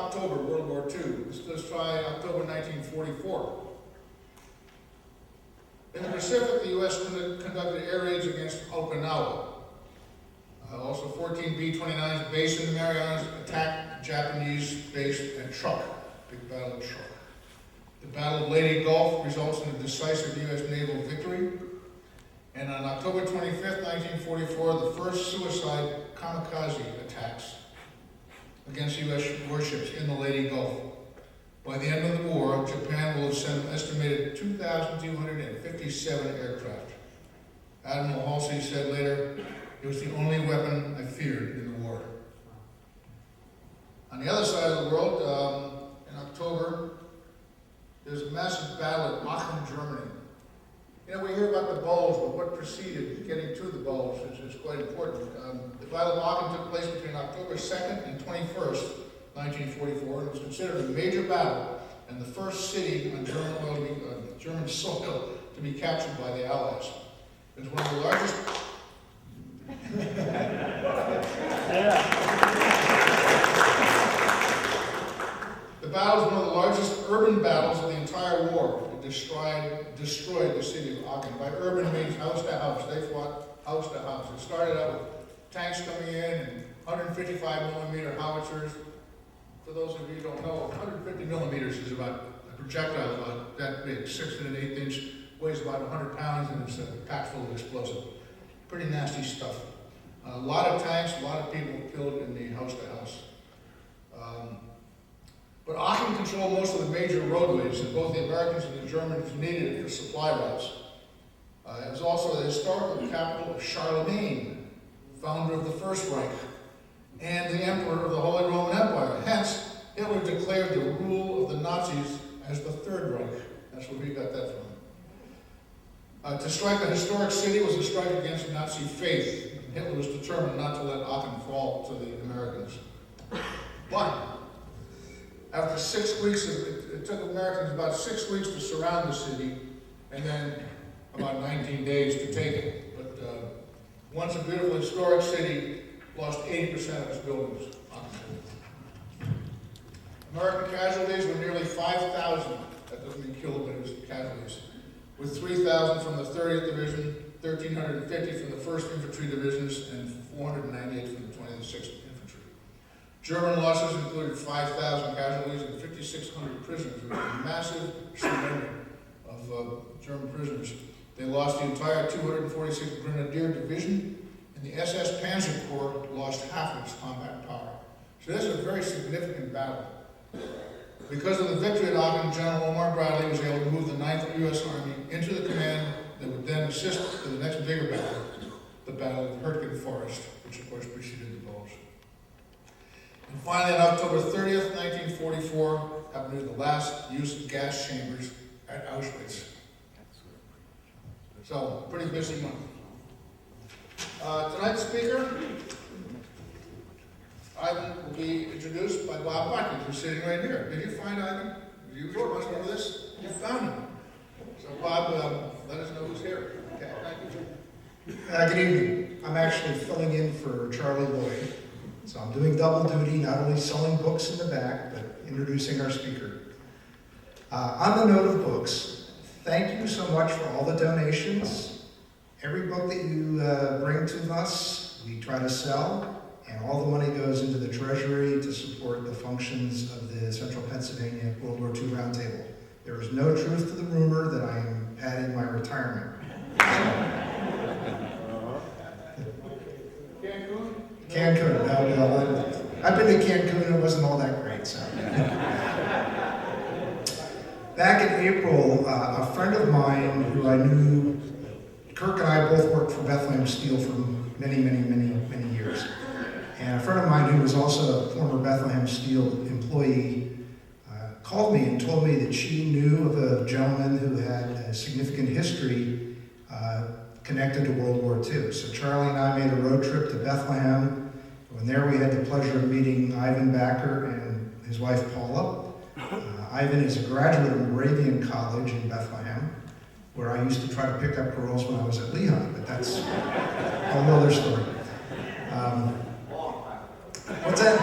October, World War II. Let's try October 1944. In the Pacific, the U.S. conducted air raids against Okinawa. Also, 14 B-29s based in the Marianas attacked Japanese base at Truk, big battle of Truk. The Battle of Leyte Gulf results in a decisive U.S. naval victory. And on October 25th, 1944, the first suicide kamikaze attacks against U.S. warships in the Leyte Gulf. By the end of the war, Japan will have sent an estimated 2,257 aircraft. Admiral Halsey said later, "It was the only weapon I feared in the war." On the other side of the world, in October, there's a massive battle at Aachen, Germany. You know, we hear about the Bulge, but what preceded getting to the Bulge is quite important. The Battle of Aachen took place between October 2nd and 21st, 1944, and it was considered a major battle and the first city on German soil to be captured by the Allies. It was one of the largest... The battle was one of the largest urban battles of the entire war. It destroyed the city of Aachen. By urban means house to house. They fought house to house. It started out with tanks coming in and 155 millimeter howitzers. For those of you who don't know, 150 millimeters is about a projectile about that big, 6 1/8 inch, weighs about 100 pounds, and it's packed full of explosive. Pretty nasty stuff. A lot of tanks, a lot of people killed in the house to house. But Aachen controlled most of the major roadways that both the Americans and the Germans needed for supply routes. It was also the historical capital of Charlemagne, founder of the First Reich, and the emperor of the Holy Roman Empire. Hence, Hitler declared the rule of the Nazis as the Third Reich. That's where we got that from. To strike a historic city was a strike against Nazi faith. Hitler was determined not to let Aachen fall to the Americans. But after 6 weeks, it took Americans about 6 weeks to surround the city, and then about 19 days to take it. But once a beautiful historic city, lost 80% of its buildings. American casualties were nearly 5,000. That doesn't mean killed, but it was casualties. With 3,000 from the 30th Division, 1,350 from the 1st Infantry Divisions, and 498 from the 26th Infantry. German losses included 5,000 casualties and 5,600 prisoners, which was a massive surrender of German prisoners. They lost the entire 246th Grenadier Division, and the SS Panzer Corps lost half of its combat power. So this is a very significant battle. Because of the victory at Aachen, General Omar Bradley was able to move the 9th U.S. Army into the command that would then assist to the next bigger battle, the Battle of Hürtgen Forest, which of course preceded the Bulge. And finally, on October 30th, 1944, happened to be the last use of gas chambers at Auschwitz. So, pretty busy month. Tonight's speaker, Ivan, will be introduced by Bob Watkins, who's sitting right here. Did you find Ivan? Did you respond to this? You found him. So Bob, let us know who's here. Okay, thank you. Good evening. I'm actually filling in for Charlie Lloyd. So I'm doing double duty, not only selling books in the back, but introducing our speaker. On the note of books, thank you so much for all the donations. Every book that you bring to us, we try to sell, and all the money goes into the Treasury to support the functions of the Central Pennsylvania World War II Roundtable. There is no truth to the rumor that I am padding my retirement. Cancun, no, I've been to Cancun and it wasn't all that great, so. Back in April, a friend of mine who I knew, Kirk and I both worked for Bethlehem Steel for many years. And a friend of mine who was also a former Bethlehem Steel employee called me and told me that she knew of a gentleman who had a significant history connected to World War II. So Charlie and I made a road trip to Bethlehem. When there we had the pleasure of meeting Ivan Backer and his wife Paula. Ivan is a graduate of Moravian College in Bethlehem, where I used to try to pick up girls when I was at Lehigh, but that's a whole other story. What's that?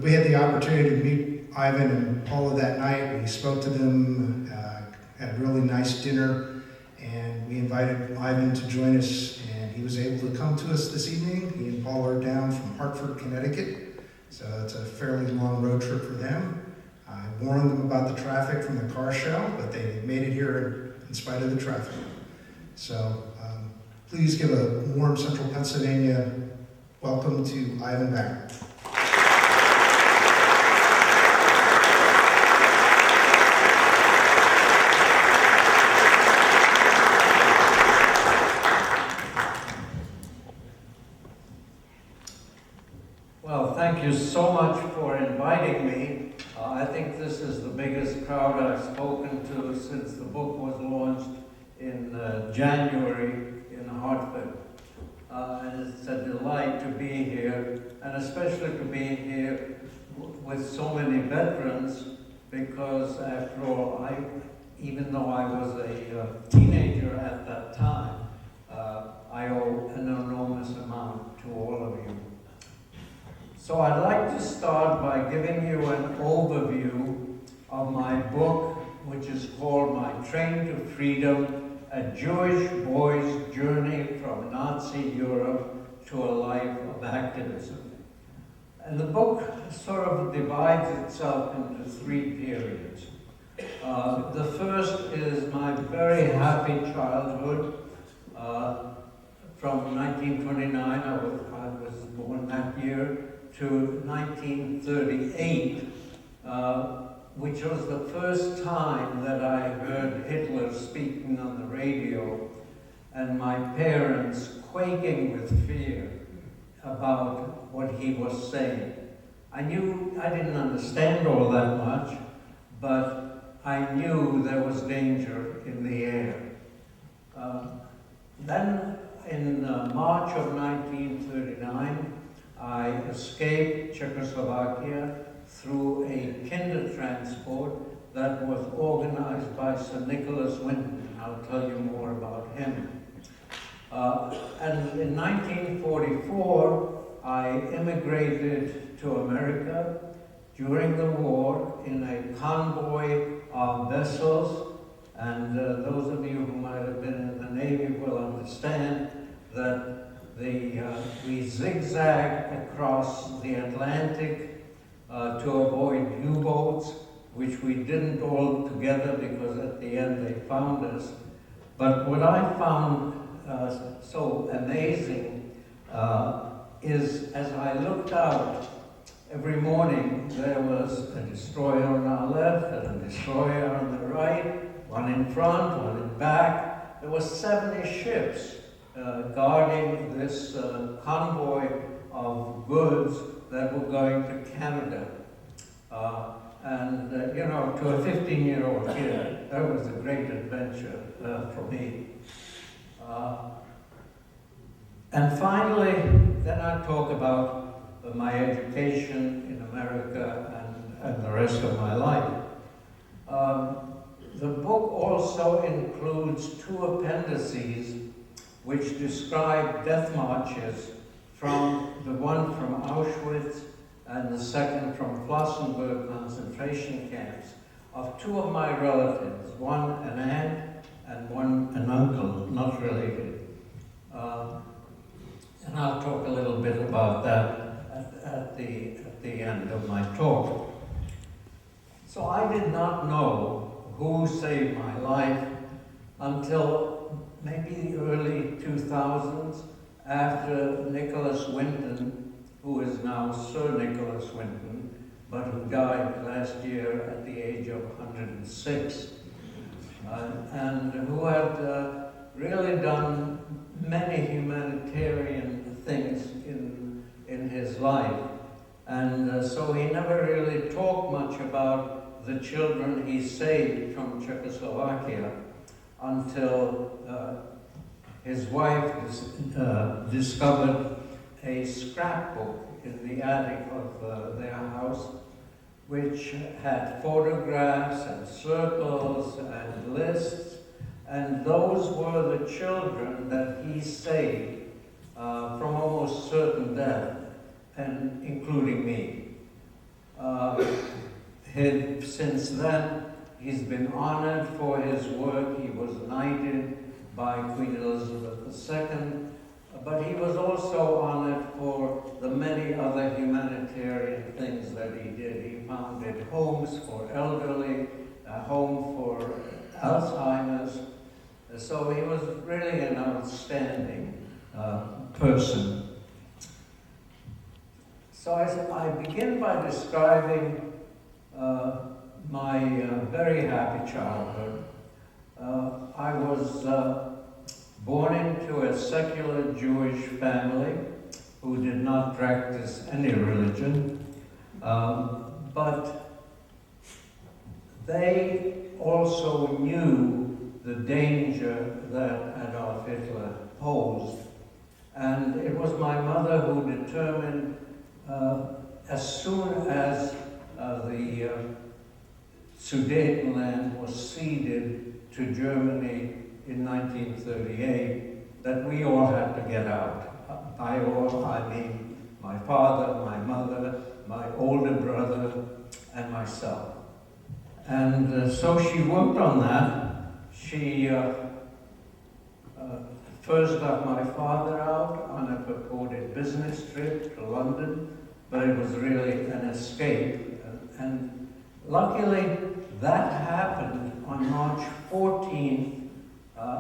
we had the opportunity to meet Ivan and Paula that night. We spoke to them, had a really nice dinner, and we invited Ivan to join us, and he was able to come to us this evening. He and Paula are down from Hartford, Connecticut, so it's a fairly long road trip for them. I warned them about the traffic from the car show, but they made it here in spite of the traffic. So please give a warm Central Pennsylvania welcome to Ivan Backer. Well, thank you so much for inviting me. I think this is the biggest crowd I've spoken to since the book was launched in January in Hartford. And it's a delight to be here, and especially to be here with so many veterans, because after all, even though I was a teenager at that time, I owe an enormous amount to all of you. So I'd like to start by giving you an overview of my book, which is called My Train to Freedom, A Jewish Boy's Journey from Nazi Europe to a Life of Activism. And the book sort of divides itself into three periods. The first is my very happy childhood. From 1929, I was born that year, to 1938, which was the first time that I heard Hitler speaking on the radio, and my parents quaking with fear about what he was saying. I didn't understand all that much, but I knew there was danger in the air. Then in March of 1939, I escaped Czechoslovakia through a kinder transport that was organized by Sir Nicholas Winton. I'll tell you more about him. And in 1944, I immigrated to America during the war in a convoy of vessels. And those of you who might have been in the Navy will understand that we zigzagged across the Atlantic to avoid U-boats, which we didn't all together because at the end they found us. But what I found so amazing is as I looked out every morning, there was a destroyer on our left and a destroyer on the right, one in front, one in back. There were 70 ships guarding this convoy of goods that were going to Canada. You know, to a 15-year-old kid, that was a great adventure for me. And finally, then I talk about my education in America and the rest of my life. The book also includes 2 appendices which describe death marches, from the one from Auschwitz and the second from Flossenburg concentration camps, of 2 of my relatives, one an aunt and one an uncle, not related. And I'll talk a little bit about that at the end of my talk. So I did not know who saved my life until maybe the early 2000s, after Nicholas Winton, who is now Sir Nicholas Winton, but who died last year at the age of 106, and who had really done many humanitarian things in his life. And so he never really talked much about the children he saved from Czechoslovakia until his wife discovered a scrapbook in the attic of their house, which had photographs and circles and lists, and those were the children that he saved from almost certain death, and including me. Since then, he's been honored for his work. He was knighted by Queen Elizabeth II, but he was also honored for the many other humanitarian things that he did. He founded homes for elderly, a home for Alzheimer's. So he was really an outstanding person. So I begin by describing my very happy childhood. I was born into a secular Jewish family who did not practice any religion, but they also knew the danger that Adolf Hitler posed. And it was my mother who determined, as soon as the Sudetenland was ceded to Germany in 1938, that we all had to get out. By all, I mean my father, my mother, my older brother, and myself. And so she worked on that. She first got my father out on a purported business trip to London, but it was really an escape. And luckily, that happened on March 14th,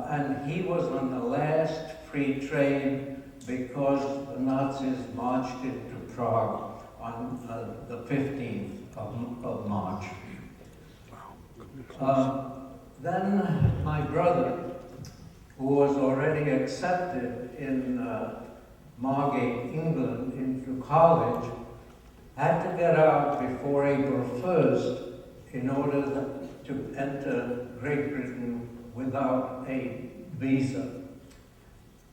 and he was on the last free train because the Nazis marched into Prague on the 15th of March. Then my brother, who was already accepted in Margate, England, into college, had to get out before April 1st in order to enter Great Britain without a visa.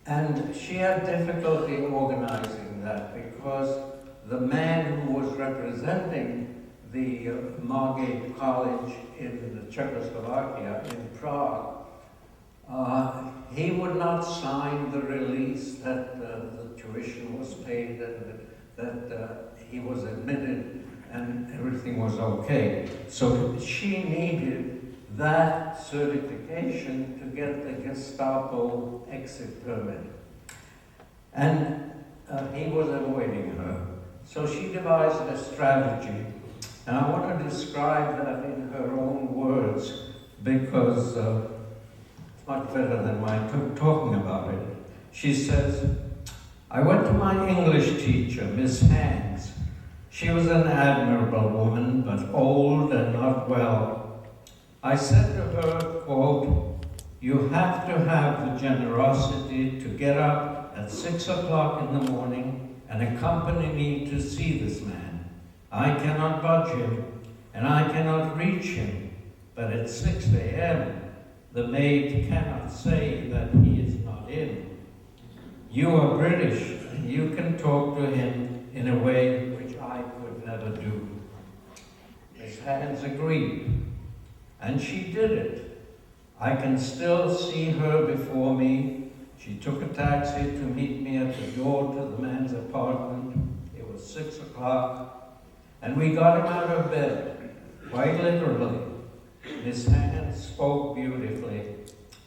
And she had difficulty organizing that because the man who was representing the Margate College in Czechoslovakia, in Prague, he would not sign the release that the tuition was paid and that he was admitted and everything was okay. So she needed that certification to get the Gestapo exit permit. And he was avoiding her. So she devised a strategy. And I want to describe that in her own words because it's much better than my talking about it. She says, I went to my English teacher, Miss Hanks. She was an admirable woman, but old and not well. I said to her, quote, you have to have the generosity to get up at 6 o'clock in the morning and accompany me to see this man. I cannot budge him, and I cannot reach him, but at 6 a.m., the maid cannot say that he is not in. You are British, and you can talk to him in a way which I could never do. Miss Hands agreed, and she did it. I can still see her before me. She took a taxi to meet me at the door to the man's apartment. It was 6 o'clock. And we got him out of bed, quite literally. Miss Hands spoke beautifully.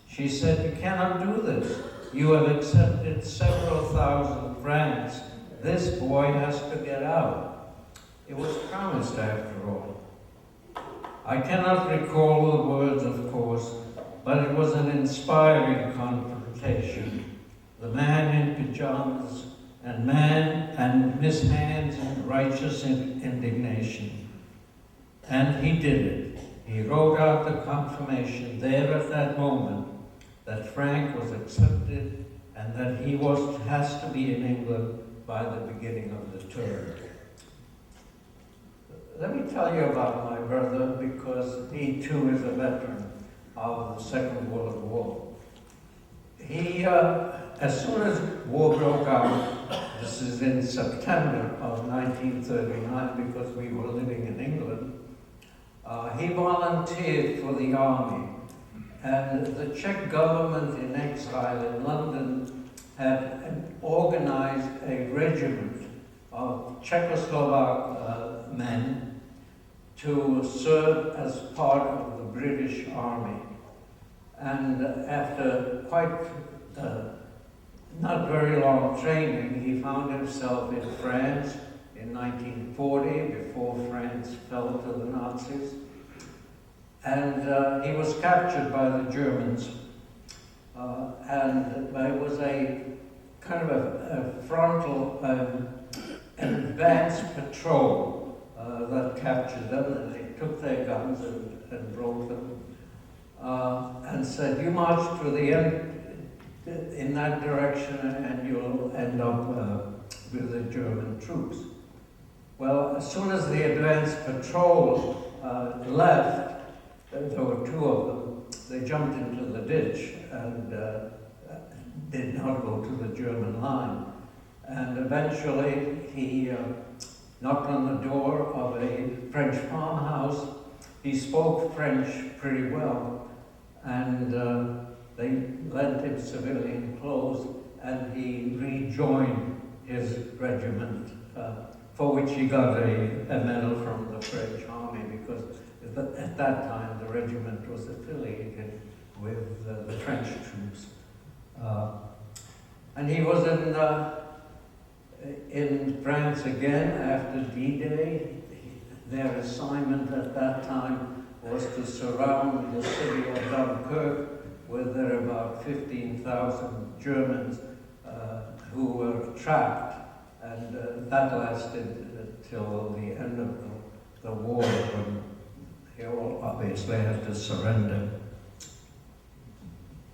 She said, you cannot do this. You have accepted several thousand francs. This boy has to get out. It was promised after all. I cannot recall the words, of course, but it was an inspiring confrontation. The man in pajamas and Miss Hands in righteous indignation. And he did it. He wrote out the confirmation there at that moment that Frank was accepted and that he has to be in England by the beginning of the term. Let me tell you about my brother because he too is a veteran of the Second World War. He, as soon as war broke out, this is in September of 1939 because we were living in England, he volunteered for the army. And the Czech government in exile in London had organized a regiment of Czechoslovak men to serve as part of the British Army. And after quite not very long training, he found himself in France in 1940, before France fell to the Nazis. And he was captured by the Germans. And it was a kind of a frontal, an advanced patrol that captured them, and they took their guns and broke them. And said, you march to the end in that direction and you'll end up with the German troops. Well, as soon as the advanced patrol left, there were two of them, they jumped into the ditch and did not go to the German line. And eventually he knocked on the door of a French farmhouse. He spoke French pretty well, and they lent him civilian clothes, and he rejoined his regiment, for which he got a medal from the French army, because at that time the regiment was affiliated with the French troops. And he was in France again after D-Day. Their assignment at that time was to surround the city of Dunkirk, where there are about 15,000 Germans who were trapped, and that lasted till the end of the war, when they all obviously had to surrender.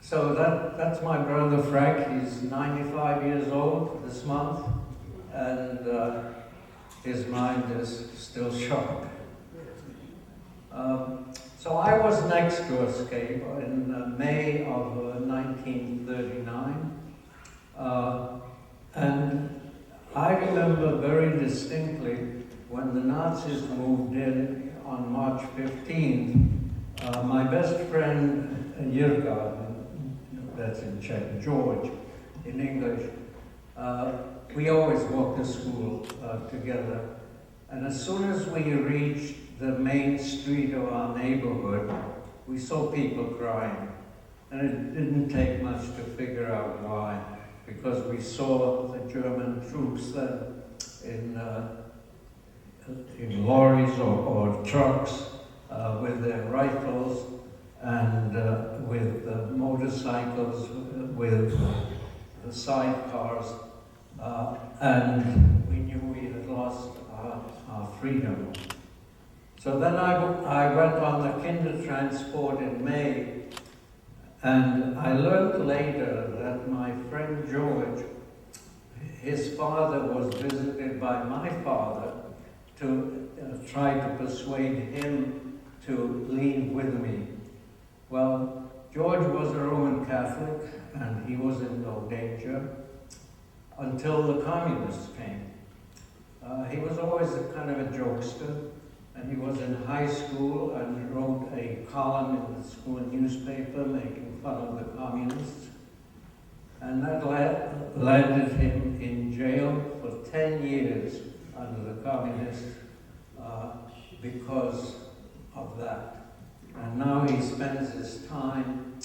So that's my brother Frank. He's 95 years old this month, and his mind is still sharp. So I was next to Escape in May of 1939, and I remember very distinctly when the Nazis moved in on March 15th, my best friend Jirka, that's in Czech, George, in English, we always walked to school together. And as soon as we reached the main street of our neighborhood, we saw people crying. And it didn't take much to figure out why, because we saw the German troops then in lorries or trucks with their rifles and with motorcycles, with the sidecars, and we knew we had lost our freedom. So then I went on the Kindertransport in May, and I learned later that my friend George, his father was visited by my father to try to persuade him to leave with me. Well, George was a Roman Catholic, and he was in no danger until the communists came. He was always a kind of a jokester, and he was in high school and wrote a column in the school newspaper making fun of the communists. And that landed him in jail for 10 years under the communists because of that. And now he spends his time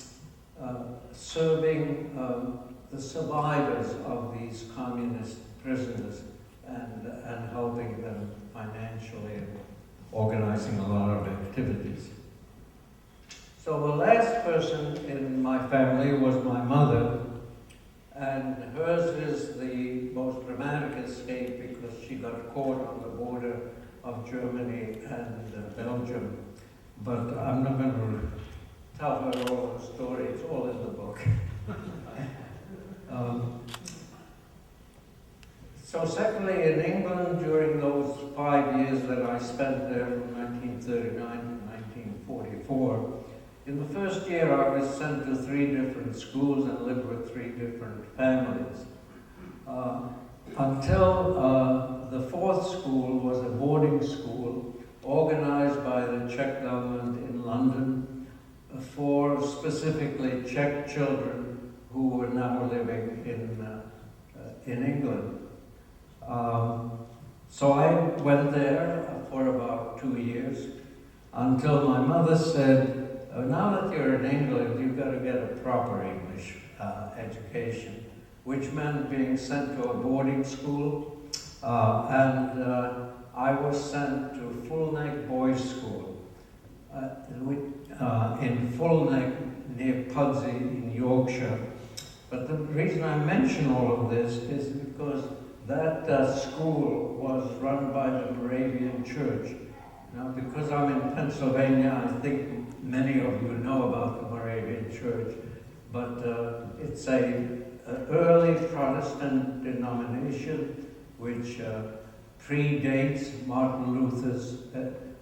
serving the survivors of these communist prisoners and helping them financially and organizing a lot of activities. So the last person in my family was my mother, and hers is the most dramatic escape because she got caught on the border of Germany and Belgium. But I'm not going to tell her all the story, it's all in the book. So secondly, in England, during those 5 years that I spent there from 1939 to 1944, in the first year I was sent to 3 different schools and lived with 3 different families. Until the 4th school was a boarding school organized by the Czech government in London for specifically Czech children who were now living in England. So I went there for about about 2 years, until my mother said, "Oh, now that you're in England, you've got to get a proper English education," which meant being sent to a boarding school, and I was sent to Full Neck Boys' School in Full Neck near Pudsey in Yorkshire. But the reason I mention all of this is because that school was run by the Moravian Church. Now, because I'm in Pennsylvania, I think many of you know about the Moravian Church, but it's an early Protestant denomination which predates Martin Luther's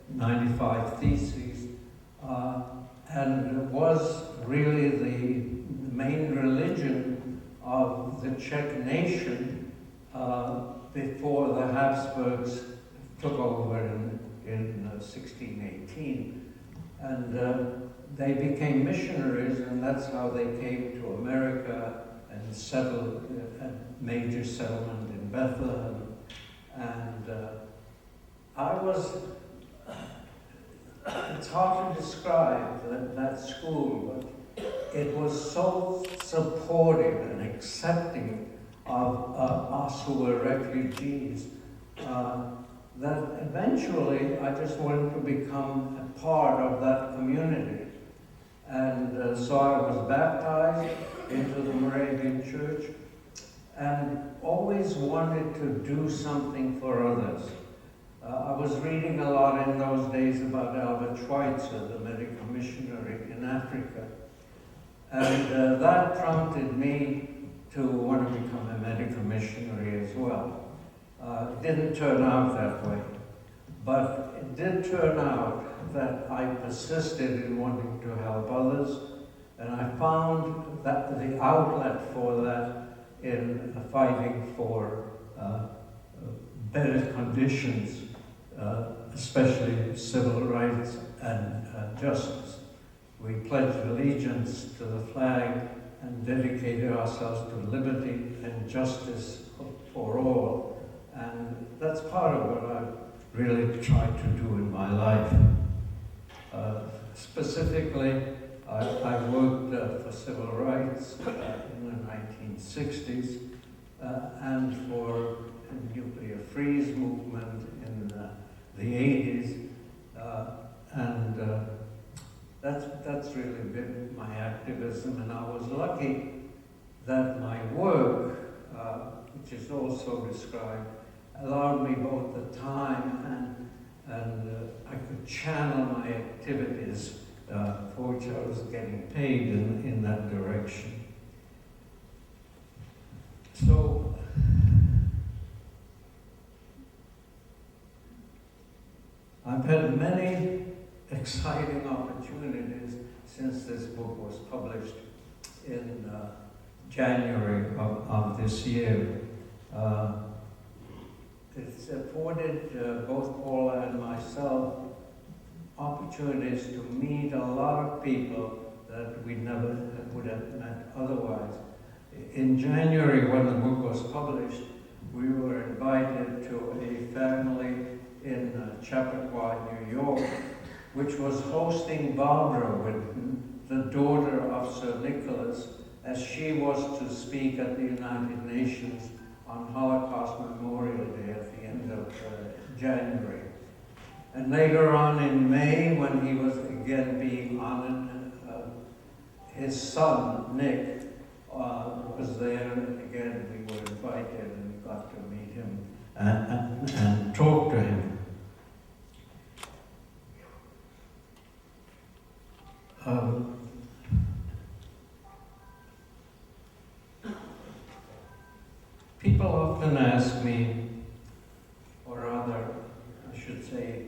95 Theses, and was really the main religion of the Czech nation before the Habsburgs took over in 1618. And they became missionaries, and that's how they came to America and settled a major settlement in Bethlehem. And it's hard to describe that school, but it was so supportive and accepting of us who were refugees that eventually I just wanted to become a part of that community. And so I was baptized into the Moravian Church and always wanted to do something for others. I was reading a lot in those days about Albert Schweitzer, the medical missionary in Africa. And that prompted me to want to become a medical missionary as well. It didn't turn out that way, but it did turn out that I persisted in wanting to help others, and I found that the outlet for that in fighting for better conditions, especially civil rights and justice. We pledged allegiance to the flag and dedicated ourselves to liberty and justice for all. And that's part of what I've really tried to do in my life. Specifically, I worked for civil rights in the 1960s and for the nuclear freeze movement in the 80s. And that's really been my activism, and I was lucky that my work, which is also described, allowed me both the time and I could channel my activities for which I was getting paid in that direction. So, I've had many exciting opportunities since this book was published in January of this year. It's afforded both Paula and myself opportunities to meet a lot of people that we never would have met otherwise. In January, when the book was published, we were invited to a family in Chappaqua, New York, which was hosting Barbara Whitten, the daughter of Sir Nicholas, as she was to speak at the United Nations on Holocaust Memorial Day at the end of January. And later on in May, when he was again being honored, his son, Nick, was there, and again we were invited and got to meet him and talk to him. People often ask me, or rather, I should say,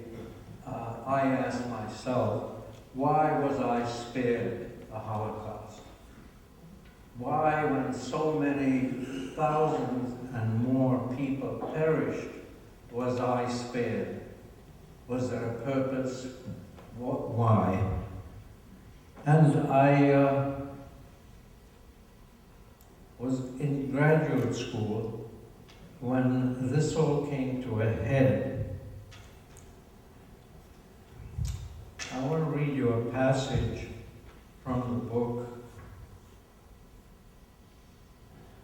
I ask myself, why was I spared a Holocaust? Why, when so many thousands and more people perished, was I spared? Was there a purpose? Why? And I was in graduate school when this all came to a head. a passage from the book.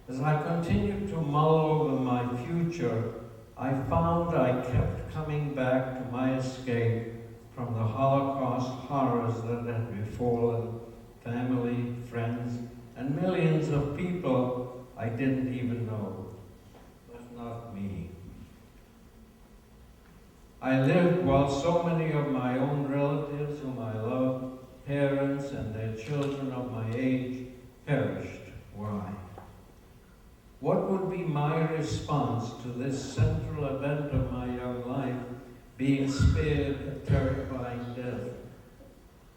As I continued to mull over my future, I found I kept coming back to my escape from the Holocaust horrors that had befallen family, friends, and millions of people I didn't even know, but not me. I lived while so many of my own relatives whom I loved, parents and their children of my age, perished. Why? What would be my response to this central event of my young life, being spared a terrifying death?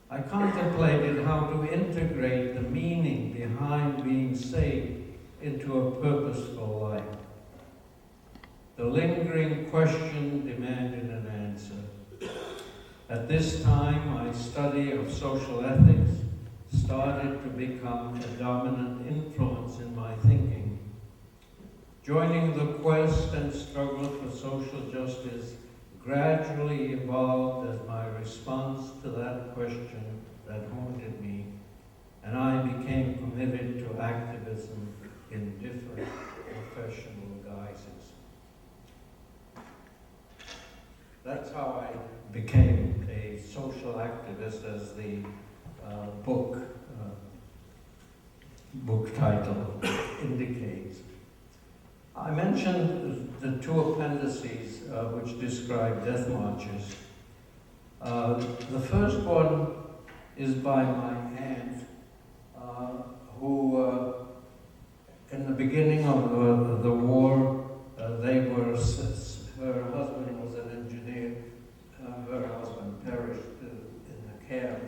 I contemplated how to integrate the meaning behind being saved into a purposeful life. The lingering question demanded an answer. At this time, my study of social ethics started to become a dominant influence in my thinking. Joining the quest and struggle for social justice gradually evolved as my response to that question that haunted me, and I became committed to activism in different professional guises. That's how I became a social activist, as the book title indicates. I mentioned the two appendices which describe death marches. The first one is by my aunt, who, in the beginning of the war, her husband was an engineer. Her husband perished in the camp.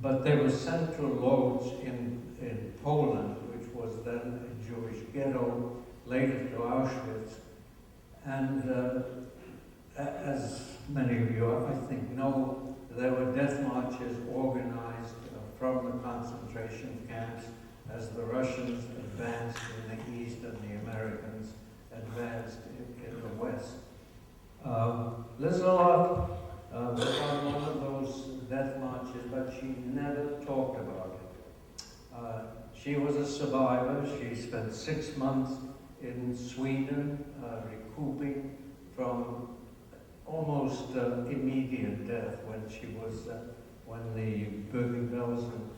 But there were central loads in Poland, which was then a Jewish ghetto, later to Auschwitz. And as many of you, I think, know, there were death marches organized from the concentration camps as the Russians advanced in the east and the Americans advanced in the west. Lizelot was on one of those death marches, but she never talked about it. She was a survivor. She spent 6 months in Sweden, recouping from almost immediate death when the Bergen-Belsen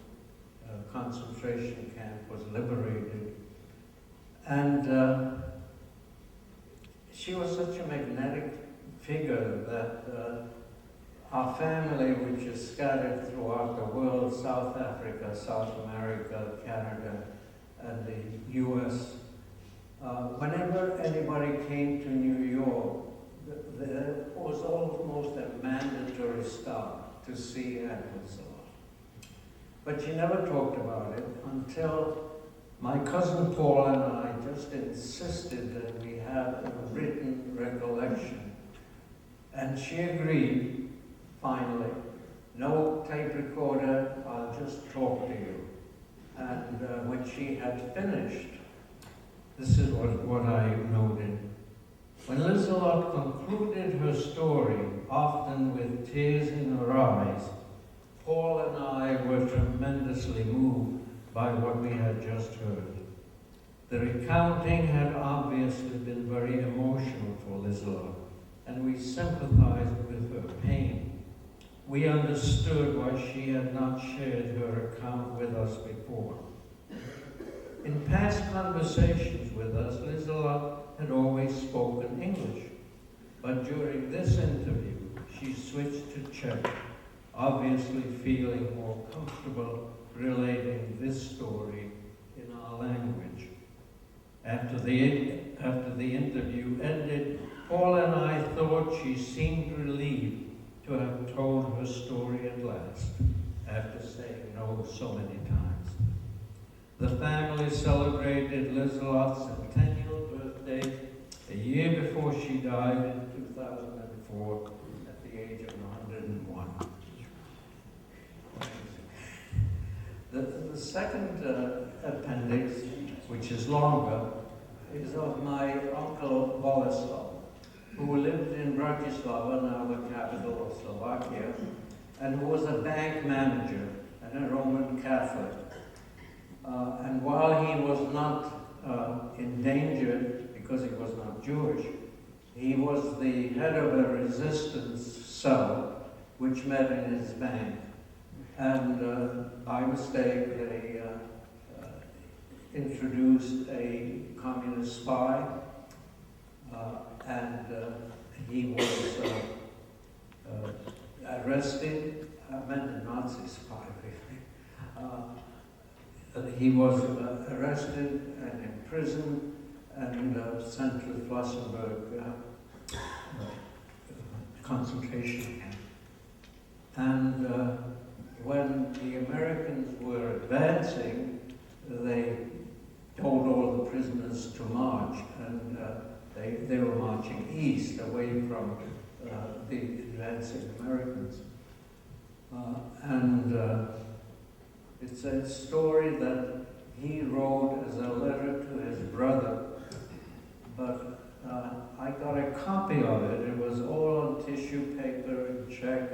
concentration camp was liberated. And she was such a magnetic figure that our family, which is scattered throughout the world, South Africa, South America, Canada, and the US, whenever anybody came to New York, there was almost a mandatory stop to see Lizelot. But she never talked about it until my cousin Paul and I just insisted that we have a written recollection. And she agreed, finally. No tape recorder, I'll just talk to you. And when she had finished, this is what I noted. When Lizelot concluded her story, often with tears in her eyes, Paul and I were tremendously moved by what we had just heard. The recounting had obviously been very emotional for Lizelot, and we sympathized with her pain. We understood why she had not shared her account with us before. In past conversations with us, Lizelot had always spoken English, but during this interview, she switched to Czech, obviously feeling more comfortable relating this story in our language. After the interview ended, Paul and I thought she seemed relieved to have told her story at last, after saying no so many times. The family celebrated Lizelot's centennial birthday a year before she died in 2004 at the age of 101. The second appendix, which is longer, is of my uncle Boleslav, who lived in Bratislava, now the capital of Slovakia, and who was a bank manager and a Roman Catholic. And while he was not endangered because he was not Jewish, he was the head of a resistance cell which met in his bank. And by mistake, they introduced a communist spy, and he was arrested. I meant a Nazi spy, really. He was arrested and imprisoned and sent to the Flossenburg concentration camp. And when the Americans were advancing, they told all the prisoners to march, and they were marching east, away from the advancing Americans. It's a story that he wrote as a letter to his brother, but I got a copy of it. It was all on tissue paper in Czech.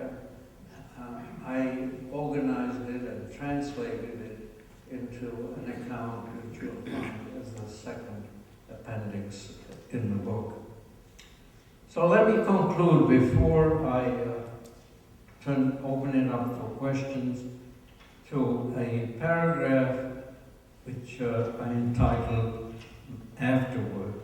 I organized it and translated it into an account which you'll find as the second appendix in the book. So let me conclude before I open it up for questions to a paragraph which I entitled Afterward.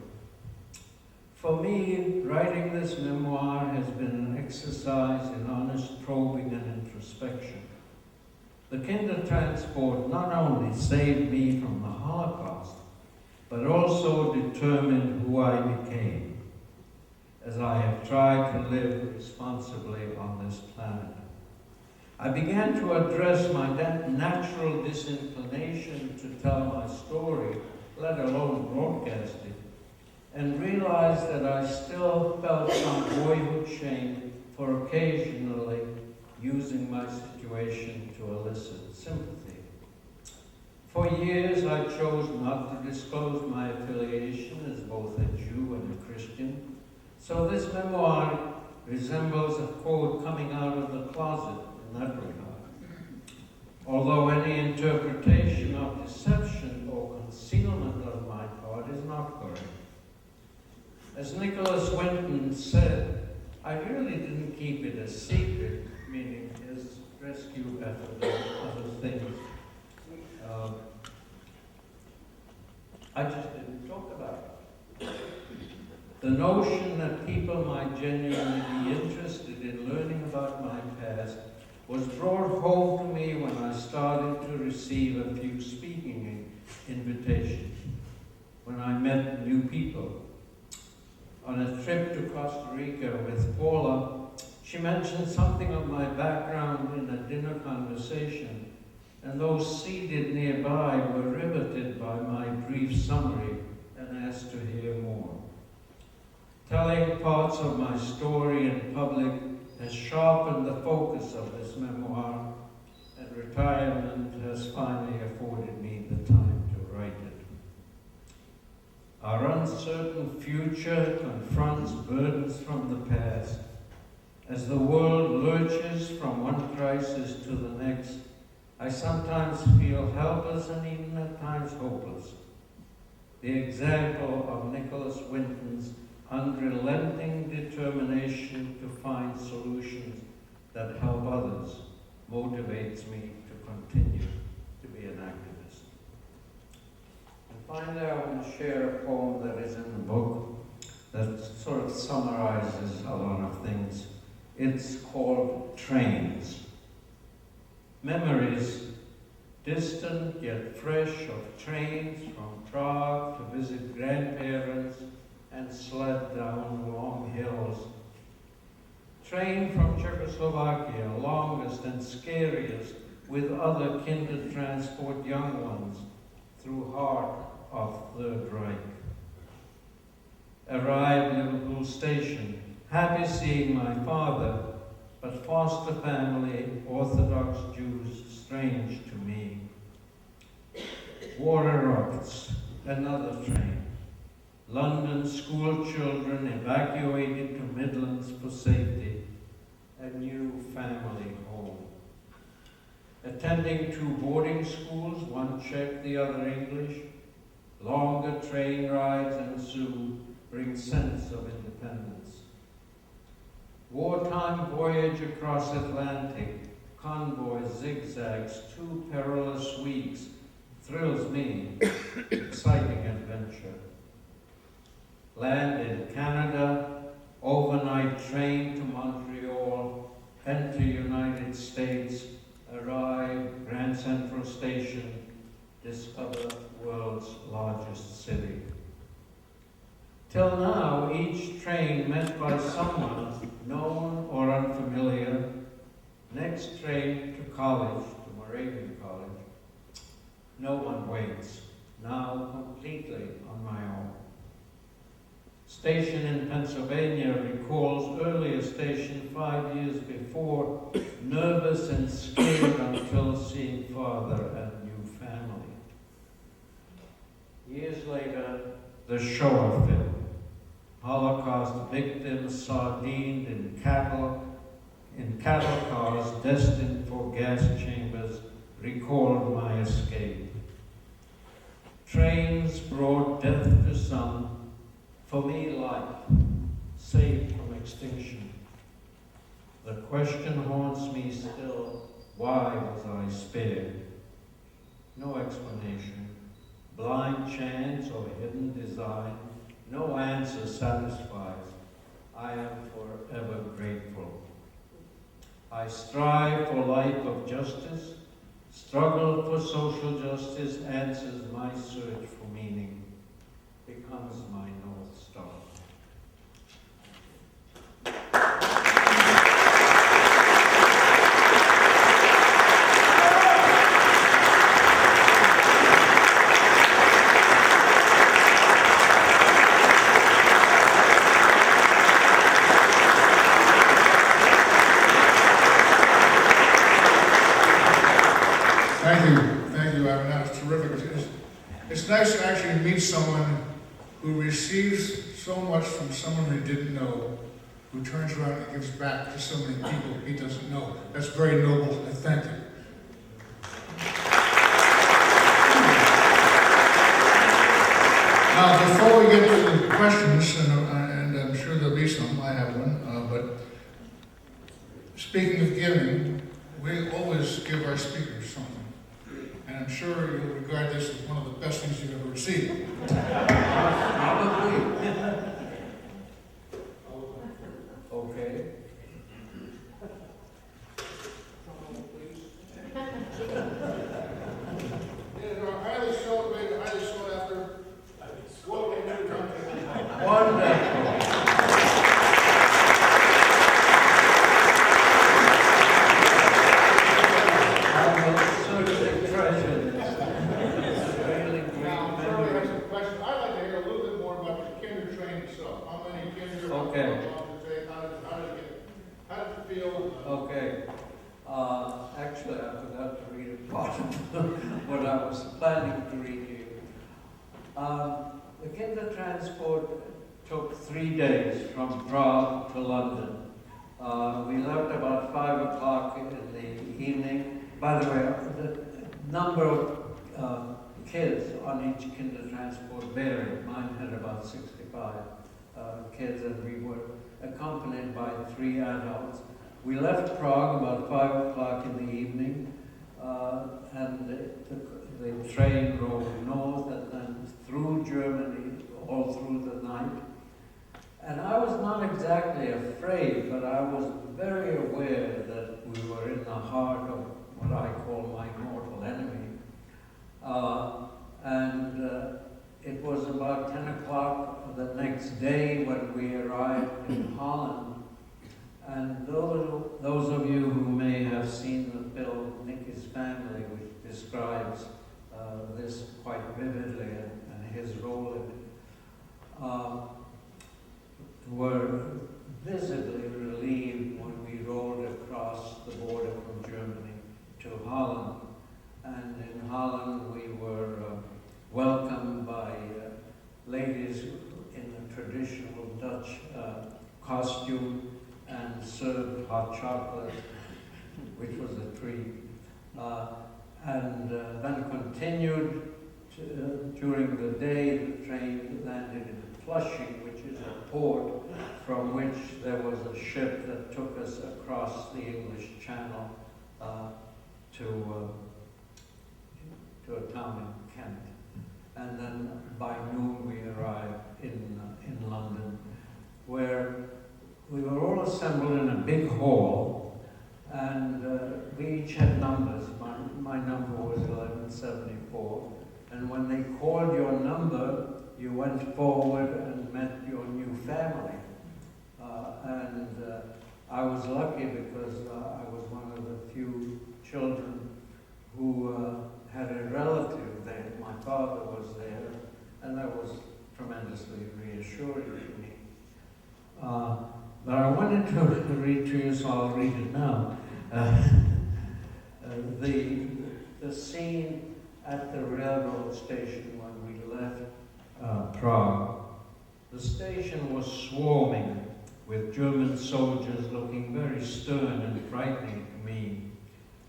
For me, writing this memoir has been an exercise in honest probing and introspection. The Kindertransport not only saved me from the Holocaust, but also determined who I became, as I have tried to live responsibly on this planet. I began to address my natural disinclination to tell my story, let alone broadcast it, and realized that I still felt some boyhood shame for occasionally using my situation to elicit sympathy. For years, I chose not to disclose my affiliation as both a Jew and a Christian, so this memoir resembles a quote coming out of the closet in that regard. Although any interpretation of deception or concealment on my part is not correct. As Nicholas Winton said, I really didn't keep it a secret, meaning his rescue effort and other things. I just didn't talk about it. The notion that people might genuinely be interested in learning about my past was brought home to me when I started to receive a few speaking invitations, when I met new people. On a trip to Costa Rica with Paula, she mentioned something of my background in a dinner conversation, and those seated nearby were riveted by my brief summary and asked to hear more. Telling parts of my story in public has sharpened the focus of this memoir, and retirement has finally afforded me the time to write it. Our uncertain future confronts burdens from the past. As the world lurches from one crisis to the next, I sometimes feel helpless and even at times hopeless. The example of Nicholas Winton's unrelenting determination to find solutions that help others motivates me to continue to be an activist. And finally, I want to share a poem that is in the book that sort of summarizes a lot of things. It's called Trains. Memories, distant yet fresh, of trains from Prague to visit grandparents and sled down long hills. Train from Czechoslovakia, longest and scariest, with other Kindertransport young ones, through heart of Third Reich. Arrived Liverpool station, happy seeing my father, but foster family, Orthodox Jews, strange to me. War erupts, another train. London school children evacuated to Midlands for safety, a new family home. Attending 2 boarding schools, one Czech, the other English, longer train rides ensue, bring sense of independence. Wartime voyage across Atlantic, convoy zigzags, 2 perilous weeks, thrills me, exciting adventure. Land in Canada, overnight train to Montreal, enter United States, arrive Grand Central Station, discover world's largest city. Till now, each train met by someone known or unfamiliar. Next train to college, to Moravian College. No one waits, now completely on my own. Station in Pennsylvania recalls earlier station 5 years before, nervous and scared until seeing father and new family. Years later, the Shoah film. Holocaust victims sardined in cattle cars destined for gas chambers recalled my escape. Trains brought death to some, for me life, saved from extinction. The question haunts me still, why was I spared? No explanation, blind chance or hidden design, no answer satisfies. I am forever grateful. I strive for life of justice, struggle for social justice, answers my search for meaning, becomes my North Star. Thank you, Ivan. That was terrific. It's nice to actually meet someone who receives so much from someone who didn't know, who turns around and gives back to so many people he doesn't know. That's very noble, and thank you. Now, before we get to the questions, and I'm sure there'll be some, I have one, but speaking of giving, we always give our speakers something. And I'm sure you'll regard this as one of the best things you've ever received. Probably. Okay. It is our highly celebrated, highly sought after, welcome to the country. Wonderful. I will certainly treasure this. It's really great Now, Charlie memory. has some questions. I'd like to hear a little bit more about the kinder training itself. How many kinder? Okay. How did you feel? Okay. Actually, I forgot to read a part of what I was planning to read you. The kinder transport took 3 days from Prague to London. We left about 5 o'clock in the evening. By the way, the number of kids on each kinder transport varied. Mine had about 65 kids, and we were accompanied by 3 adults. We left Prague about 5 o'clock in the evening, and the train rode north and then through Germany all through the night. And I was not exactly afraid, but I was very aware that we were in the heart of what I call my mortal enemy. It was about 10 o'clock the next day when we arrived in Holland. And those of you who may have seen the film Nicky's Family, which describes this quite vividly and his role in it, were visibly relieved when we rode across the border from Germany to Holland. And in Holland we were welcomed by ladies in the traditional Dutch costume, and served hot chocolate, which was a treat, and then continued during the day. The train landed in Flushing, which is a port from which there was a ship that took us across the English Channel to a town in Kent. And then by noon we arrived in London, where we were all assembled in a big hall, and we each had numbers. My number was 1174, and when they called your number, you went forward and met your new family. I was lucky because I was one of the few children who had a relative there. My father was there, and that was tremendously reassuring to me. But I wanted to read to you, so I'll read it now. The scene at the railroad station when we left Prague. The station was swarming with German soldiers looking very stern and frightening to me.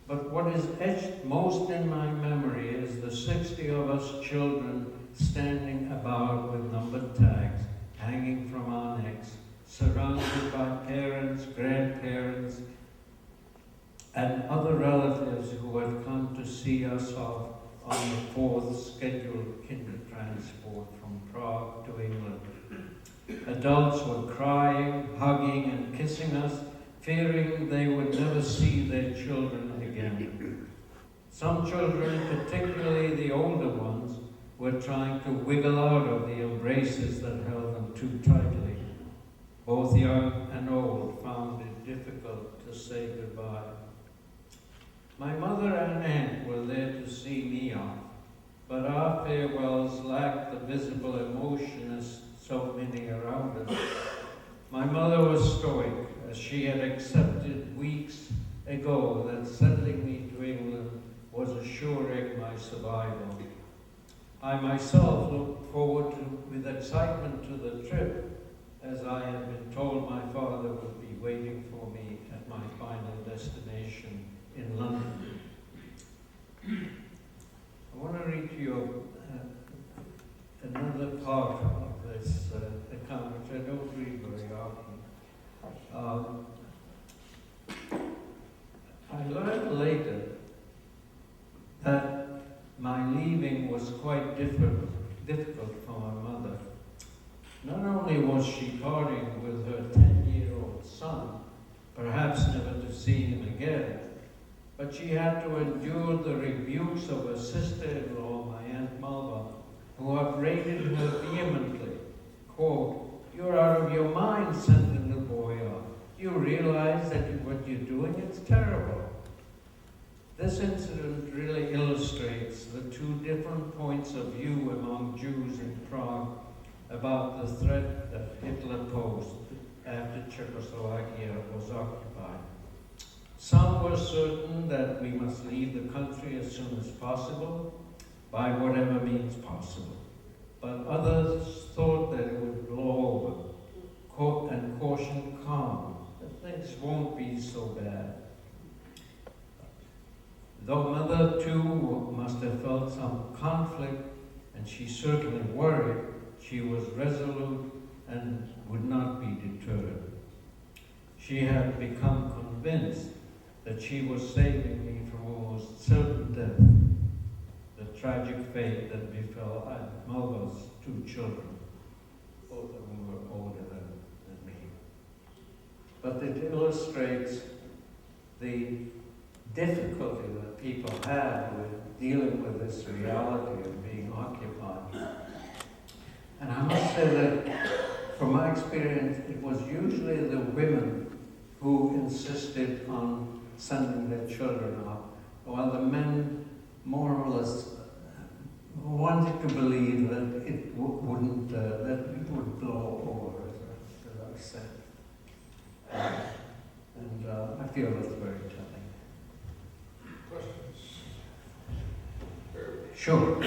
But what is etched most in my memory is the 60 of us children standing about with numbered tags hanging from our necks, surrounded by parents, grandparents, and other relatives who had come to see us off on the 4th scheduled kinder transport from Prague to England. Adults were crying, hugging, and kissing us, fearing they would never see their children again. Some children, particularly the older ones, were trying to wiggle out of the embraces that held them too tightly. Both young and old found it difficult to say goodbye. My mother and aunt were there to see me off, but our farewells lacked the visible emotion as so many around us. My mother was stoic, as she had accepted weeks ago that sending me to England was assuring my survival. I myself looked forward with excitement to the trip, as I had been told my father would be waiting for me at my final destination in London. I want to read to you another part of this account, which I don't read very often. I learned later that my leaving was quite difficult for my mother. Not only was she parting with her 10-year-old son, perhaps never to see him again, but she had to endure the rebukes of her sister-in-law, my Aunt Malva, who upbraided her vehemently. Quote, "You're out of your mind sending the boy off. You realize that what you're doing is terrible." This incident really illustrates the two different points of view among Jews in Prague about the threat that Hitler posed after Czechoslovakia was occupied. Some were certain that we must leave the country as soon as possible, by whatever means possible. But others thought that it would blow over, and cautioned calm, that things won't be so bad. Though Mother too must have felt some conflict, and she certainly worried, she was resolute and would not be deterred. She had become convinced that she was saving me from almost certain death, the tragic fate that befell Aunt Malva's two children. Both of them were older than me. But it illustrates the difficulty that people have with dealing with this reality of being occupied. And I must say that from my experience, it was usually the women who insisted on sending their children off, while the men more or less wanted to believe that it wouldn't, that it would blow over, as I said. And I feel that's very telling. Questions? Sure.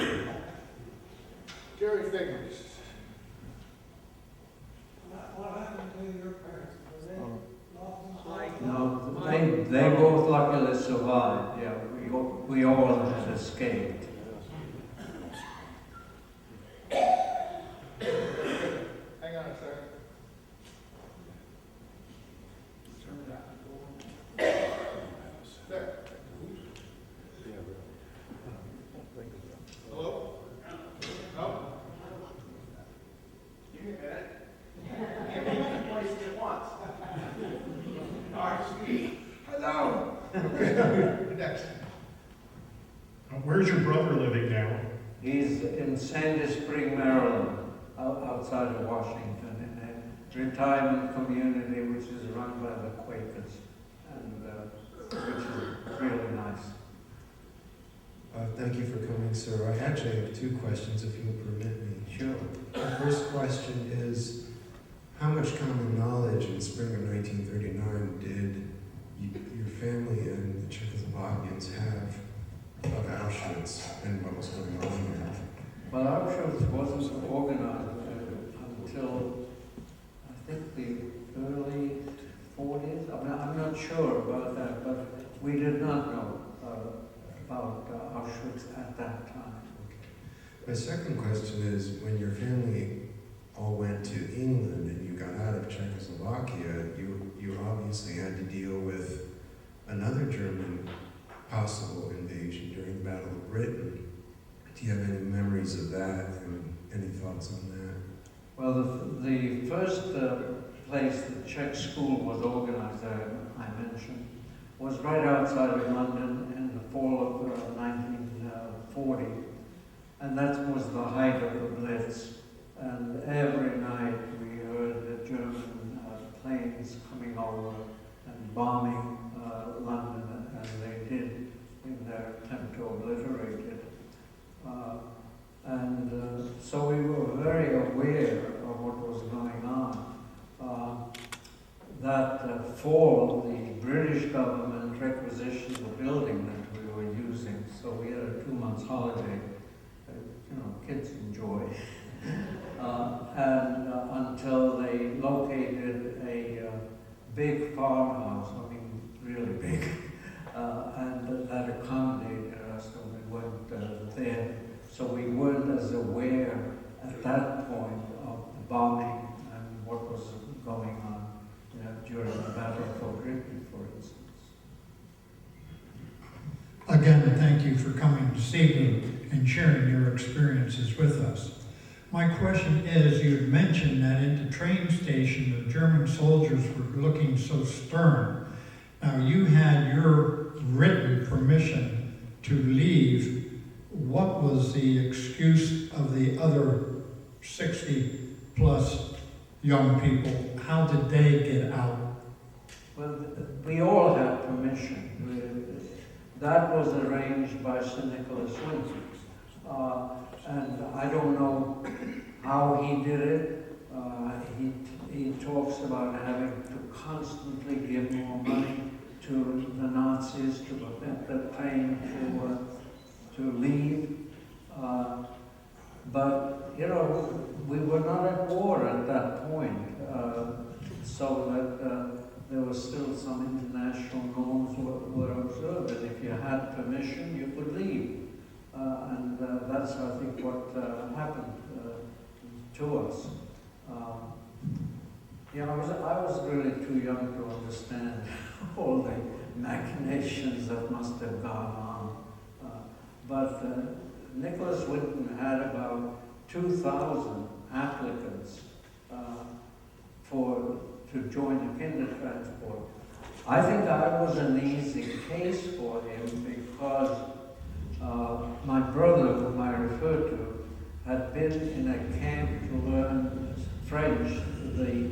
Jerry Figmans. What happened to your parents? Were they lost They both luckily survived. Yeah, we all had escaped. Hang on a second. There. Hello? No? Give me a minute. Give me twice at once. Hello. Okay, next. Where's your brother living now? He's in Sandy Spring, Maryland, outside of Washington, in a retirement community which is run by the Quakers, and which is really nice. Thank you for coming, sir. I actually have two questions, if you'll permit me. Sure. The first question is, how much common knowledge in spring of 1939 did your family and the Czechoslovakians have of Auschwitz and what was going on there? Well, Auschwitz wasn't organized until, I think, the early 40s. I'm not sure about that, but we did not know about Auschwitz at that time. My second question is, when your family all went to England and you got out of Czechoslovakia, you obviously had to deal with another German possible invasion during the Battle of Britain. Do you have any memories of that and any thoughts on that? Well, the first place the Czech school was organized, I mentioned, was right outside of London in the fall of 1940. And that was the height of the Blitz. And every night we heard the German planes coming over and bombing London, as they did in their attempt to obliterate it. So we were very aware of what was going on. That fall, the British government requisitioned the building that we were using, so we had a 2 months holiday. Kids enjoy. Until they located a big farmhouse, I mean, really big, and that accommodated us, and we went there. So we weren't as aware at that point of the bombing and what was going on during the Battle for Britain, for instance. Again, thank you for coming this evening and sharing your experiences with us. My question is, you had mentioned that at the train station, the German soldiers were looking so stern. Now, you had your written permission to leave. What was the excuse of the other 60-plus young people? How did they get out? Well, we all had permission. That was arranged by Sir Nicholas Winton. And I don't know how he did it. He talks about having to constantly give more money to the Nazis to prevent the train to leave. But, we were not at war at that point, so that there was still some international norms were observed, and if you had permission, you could leave. And that's, I think, what happened to us. I was really too young to understand all the machinations that must have gone on. But Nicholas Winton had about 2,000 applicants to join the kinder transport. I think I was an easy case for him because my brother, whom I referred to, had been in a camp to learn French the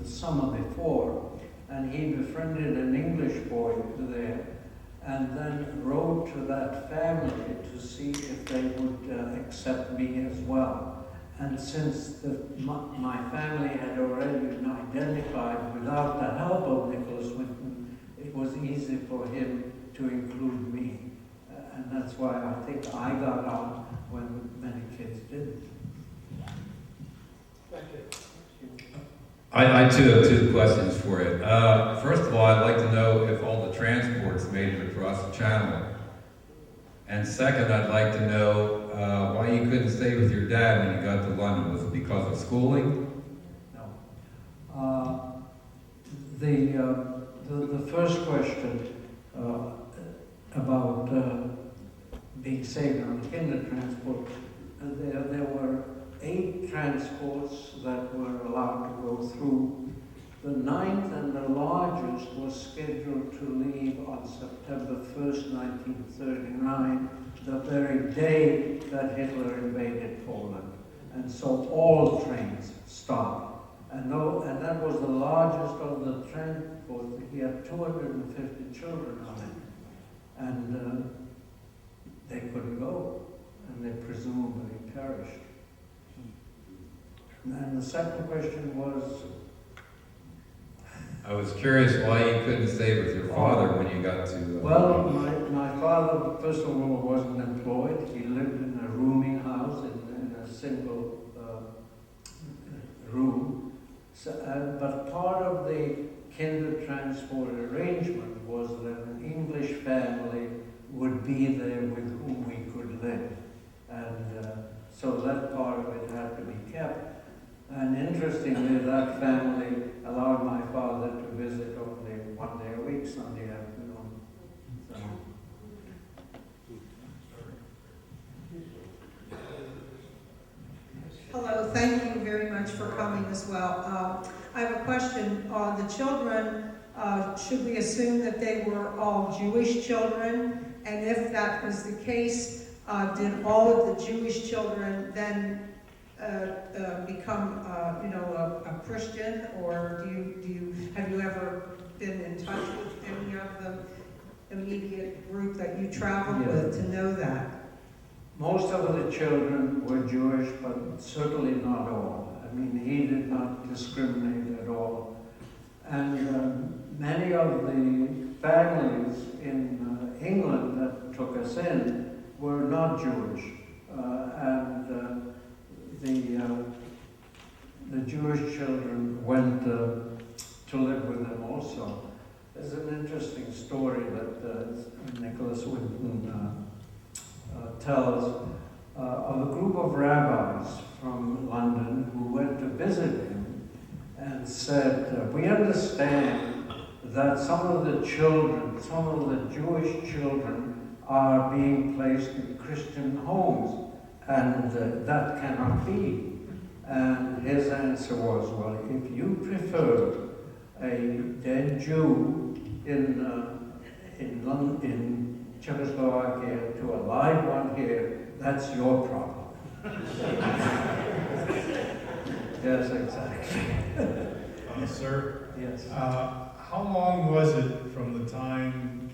summer before, and he befriended an English boy there, and then wrote to that family to see if they would accept me as well. And since my family had already been identified without the help of Nicholas Winton, it was easy for him to include me. And that's why I think I got out when many kids didn't. Thank you. I too have two questions for you. First of all, I'd like to know if all the transports made it across the channel. And second, I'd like to know why you couldn't stay with your dad when you got to London. Was it because of schooling? No. The first question about being saved on the kinder transport, there were 8 transports that were allowed to go through. The 9th and the largest was scheduled to leave on September 1st, 1939, the very day that Hitler invaded Poland. And so all trains stopped. And that was the largest of the transports. He had 250 children on it. And they couldn't go. And they presumably perished. And the second question was? I was curious why you couldn't stay with your father when you got to... Well, my father, first of all, wasn't employed. He lived in a rooming house in a single room. So, but part of the kinder transport arrangement was that an English family would be there with whom we could live. And so that part of it had to be kept. And interestingly, that family allowed my father to visit only one day a week, Sunday afternoon. So. Hello, thank you very much for coming as well. I have a question. The children, should we assume that they were all Jewish children? And if that was the case, did all of the Jewish children then become, a Christian, or have you ever been in touch with any of the immediate group that you traveled with to know that? Most of the children were Jewish, but certainly not all. I mean, he did not discriminate at all. And many of the families in England that took us in were not Jewish. The Jewish children went to live with them also. There's an interesting story that Nicholas Winton tells of a group of rabbis from London who went to visit him and said, we understand that some of the Jewish children are being placed in Christian homes, and that cannot be. And his answer was, well, if you prefer a dead Jew in Czechoslovakia to a live one here, that's your problem. Yes, exactly. Sir? Yes. How long was it from the time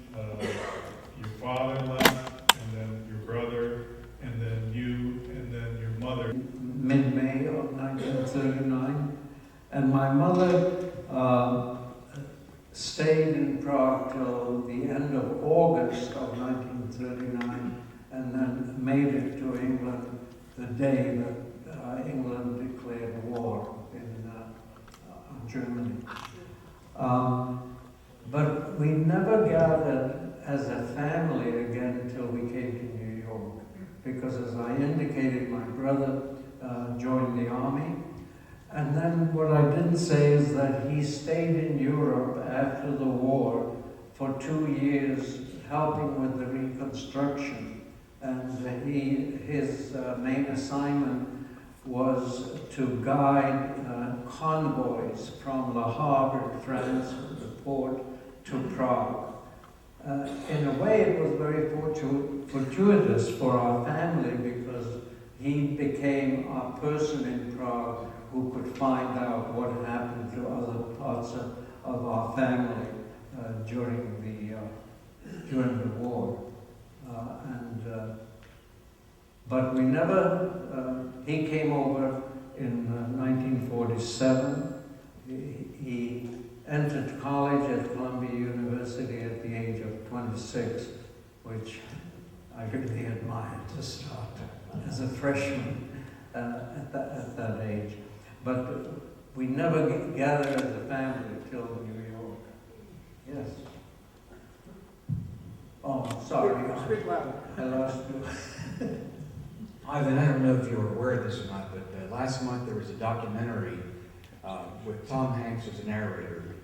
your father left, and then your brother, and then you, and then your mother? Mid-May of 1939. And my mother stayed in Prague till the end of August of 1939, and then made it to England the day that England declared war on Germany. But we never gathered as a family again until we came to New York, because as I indicated, my brother joined the army. And then what I didn't say is that he stayed in Europe after the war for 2 years, helping with the reconstruction. And his main assignment was to guide convoys from Le Havre, France, the port, to Prague. In a way, it was very fortuitous for our family, because he became a person in Prague who could find out what happened to other parts of our family during the war. But we never, he came over in 1947. He entered college at Columbia University at the age of 26, which I really admired to start as a freshman at that age. But we never gathered as a family till New York. Yes. Oh, sorry. Speak loud. I lost you. Ivan, I don't know if you're aware of this or not, but last month there was a documentary with Tom Hanks as a narrator.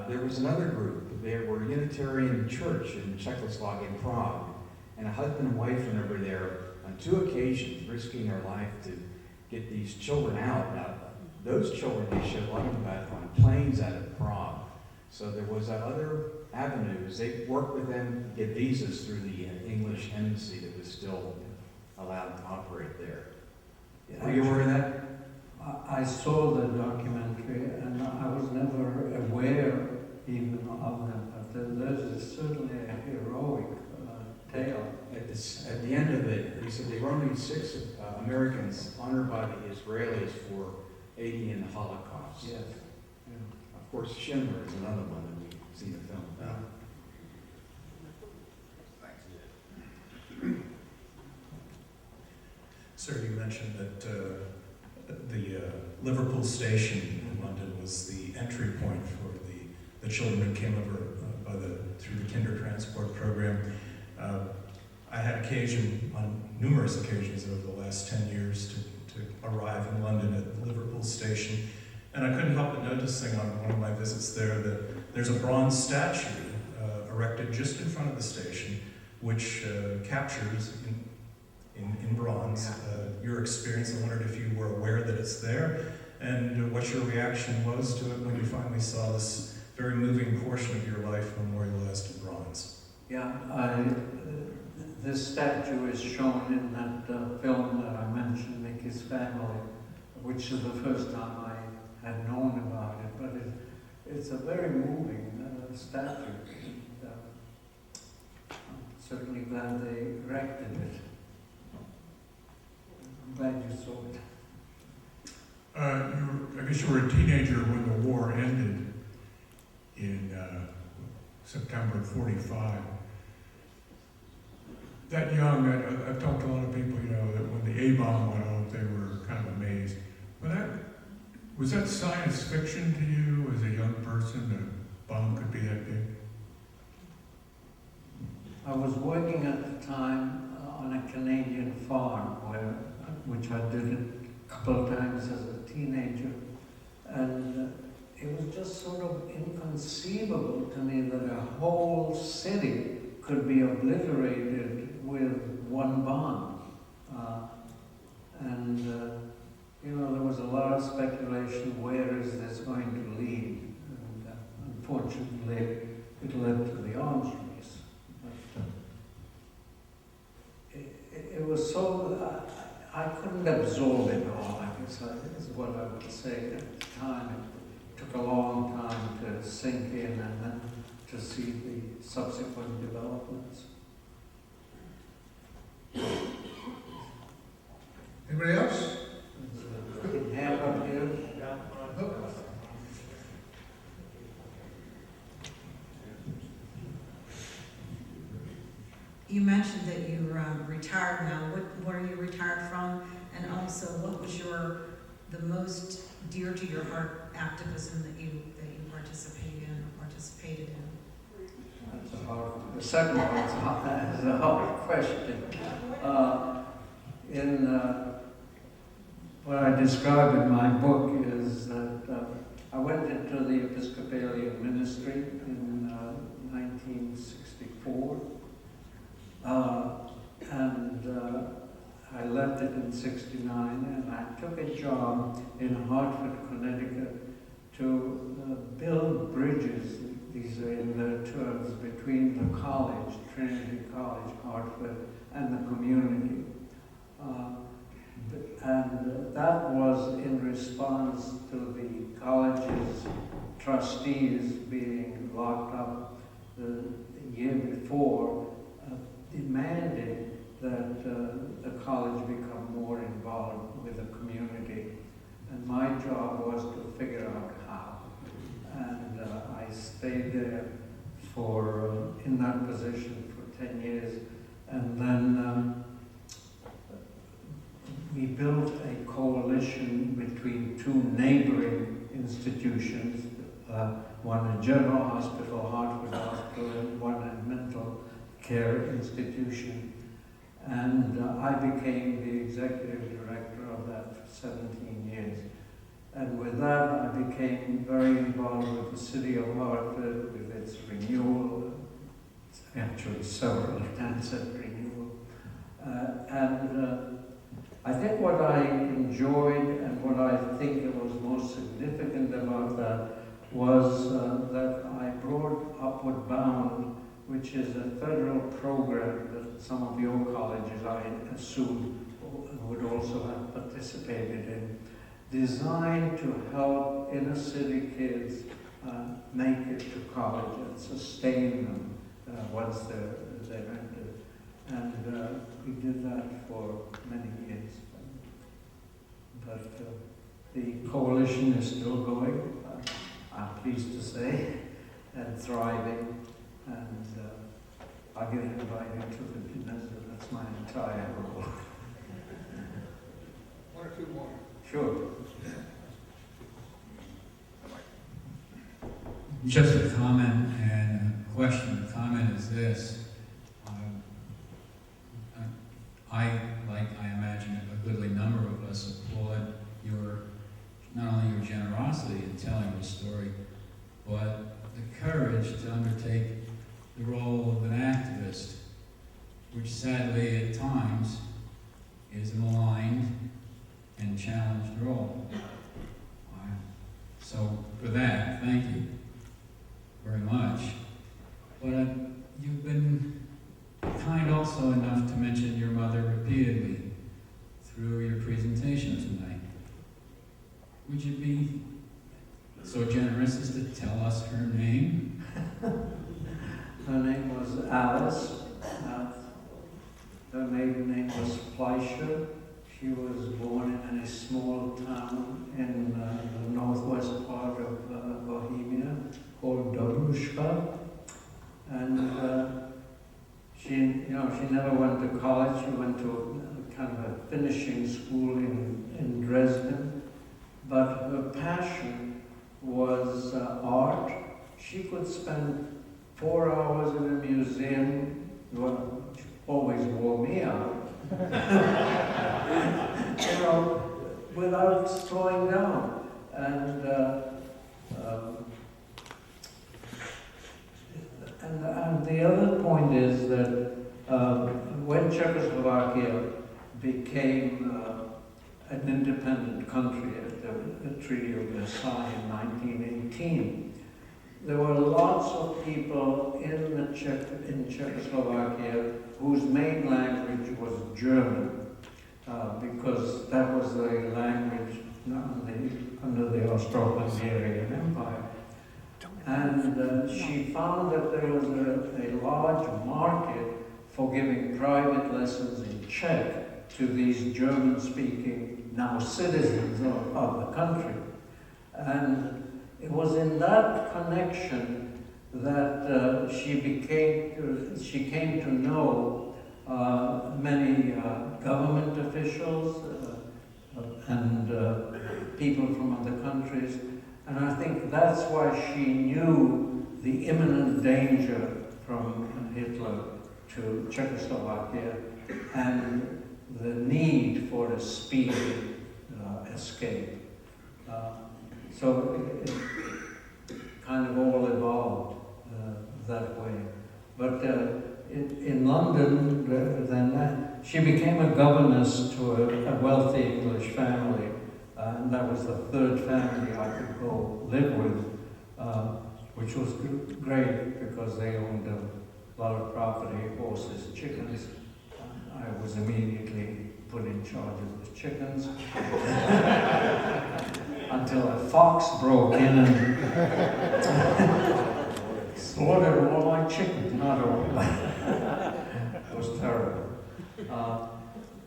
There was another group. They were a Unitarian church in Czechoslovakia, in Prague, and a husband and wife went over there on 2 occasions, risking their life to get these children out. Now, those children, they showed a lot of them on planes out of Prague. So there was other avenues. They worked with them to get visas through the English embassy that was still allowed to operate there. Were you aware of that? I saw the documentary and I was never aware even of them, but there's certainly a heroic tale. At the end of it, he said there were only 6 Americans honored by the Israelis for aiding in the Holocaust. Yes. Of course, Schindler is another one that we've seen a film about. Sir, you mentioned that the Liverpool station in London was the entry point for the children who came over through the Kinder Transport program. I had occasion, on numerous occasions over the last 10 years, to arrive in London at the Liverpool station, and I couldn't help but noticing on one of my visits there that there's a bronze statue erected just in front of the station, which captures in bronze your experience. I wondered if you were aware that it's there, and what your reaction was to it when you finally saw this very moving portion of your life memorialized in bronze. Yeah, this statue is shown in that film that I mentioned, Mickey's Family, which is the first time I had known about it, but it's a very moving statue. And, I'm certainly glad they erected it. I'm glad you saw it. I guess you were a teenager when the war ended in September of '45. That young, I've talked to a lot of people, that when the A-bomb went off, they were kind of amazed. But was that science fiction to you as a young person, that a bomb could be that big? I was working at the time on a Canadian farm, which I did a couple of times as a teenager, and it was just sort of inconceivable to me that a whole city could be obliterated with one bomb. There was a lot of speculation, where is this going to lead? And unfortunately, it led to the arms race. But, it was so, I couldn't absorb it all, I guess is what I would say at the time. It took a long time to sink in and then to see the subsequent developments. Anybody else? Hand up here. You mentioned that you retired now. What are you retired from? And also, what was the most dear to your heart activism that you participated in? That's a hard. The second one is a hard question. What I describe in my book is that I went into the Episcopalian ministry in 1964, and I left it in '69, and I took a job in Hartford, Connecticut, to build bridges. These are in their terms between the college, Trinity College, Hartford, and the community. And that was in response to the college's trustees being locked up the year before, demanding that the college become more involved with the community. And my job was to figure out how. And I stayed there in that position for 10 years. And then we built a coalition between 2 neighboring institutions, one a general hospital, Hartford Hospital, and one a mental care institution. And I became the executive director of that for 17 years. And with that, I became very involved with the city of Hartford, with its renewal, actually several attempts at renewal. I think what I enjoyed and what I think it was most significant about that was that I brought Upward Bound, which is a federal program that some of your colleges, I assume, would also have participated in, designed to help inner city kids make it to college and sustain them once they're entered. And we did that for many years. But the coalition is still going, I'm pleased to say, and thriving. And I get invited to the dinners, but that's my entire role. One or two more. Sure. Just a comment and a question. The comment is this. I, like I imagine a goodly number of us, applaud your, not only your generosity in telling the story, but the courage to undertake the role of an activist, which sadly at times is a maligned and challenged role. So for that, thank you very much. But you've been kind also enough to mention your mother repeatedly through your presentation tonight. Would you be so generous as to tell us her name? Her name was Alice. Her maiden name was Fleischer. She was born in a small town in the northwest part of Bohemia called Dorushka. And she never went to college. She went to a kind of a finishing school in Dresden. But her passion was art. She could spend 4 hours in a museum, which always wore me out, without slowing down. And the other point is that when Czechoslovakia became an independent country at the Treaty of Versailles in 1918, there were lots of people in Czechoslovakia whose main language was German, because that was the language under the Austro-Hungarian Empire. And she found that there was a large market for giving private lessons in Czech to these German-speaking, now citizens of the country. And it was in that connection that she came to know many government officials and people from other countries. And I think that's why she knew the imminent danger from Hitler to Czechoslovakia and the need for a speedy escape. So it kind of all evolved that way. But in London, then she became a governess to a wealthy English family. And that was the third family I could go live with, which was great because they owned a lot of property, horses, chickens. I was immediately put in charge of the chickens until a fox broke in and slaughtered all my chickens, not all. It was terrible.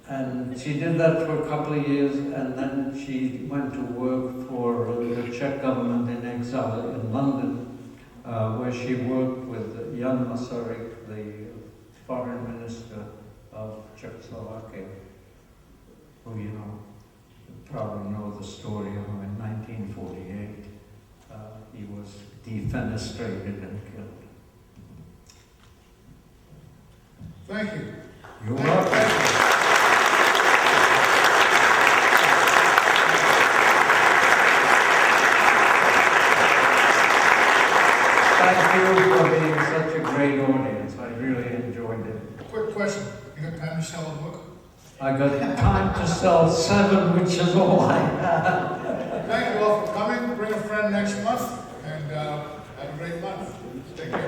And she did that for a couple of years, and then she went to work for the Czech government in exile in London, where she worked with Jan Masaryk, the foreign minister of Czechoslovakia, who you probably know the story of in 1948. he was defenestrated and killed. Thank you. You're Thank welcome. you. Thank you for being such a great audience. I really enjoyed it. Quick question, you got time to sell a book? I got time to sell 7, which is all I have. Thank you all for coming, bring a friend next month, and have a great month. Take care.